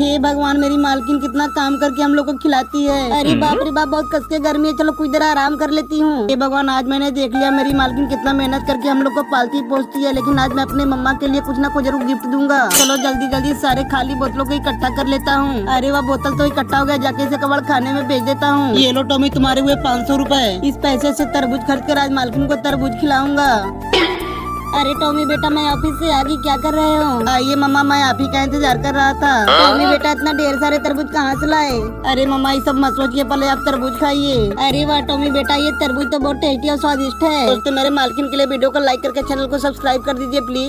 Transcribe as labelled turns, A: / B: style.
A: हे भगवान, मेरी मालकिन कितना काम करके हम लोग को खिलाती है। अरे बाप रे बाप, बहुत कसके गर्मी है, चलो कुछ देर आराम कर लेती हूँ। हे भगवान, आज मैंने देख लिया मेरी मालकिन कितना मेहनत करके हम लोग को पालती पोसती है, लेकिन आज मैं अपने मम्मा के लिए कुछ ना कुछ जरूर गिफ्ट दूंगा। चलो जल्दी जल्दी सारे खाली बोतलों को इकट्ठा कर लेता हूँ। अरे वह बोतल तो इकट्ठा हो गया, जाके इसे कबाड़ खाने में भेज देता हूँ। ये लो टॉमी, तुम्हारे हुए 500 रुपए। इस पैसे से तरबूज खरीद कर आज मालकिन को तरबूज खिलाऊंगा। अरे टॉमी बेटा, मैं ऑफिस से आ गई, क्या कर रहे हो? आइए मम्मा, मैं आप ही का इंतजार कर रहा था। टॉमी बेटा, इतना ढेर सारे तरबूज कहाँ से लाए? अरे मम्मा, ये सब मत सोचिए, पहले आप तरबूज खाइए। अरे वाह टॉमी बेटा, ये तरबूज तो बहुत टेस्टी और स्वादिष्ट है। दोस्तों, मेरे मालकिन के लिए वीडियो को लाइक करके चैनल को सब्सक्राइब कर दीजिए प्लीज।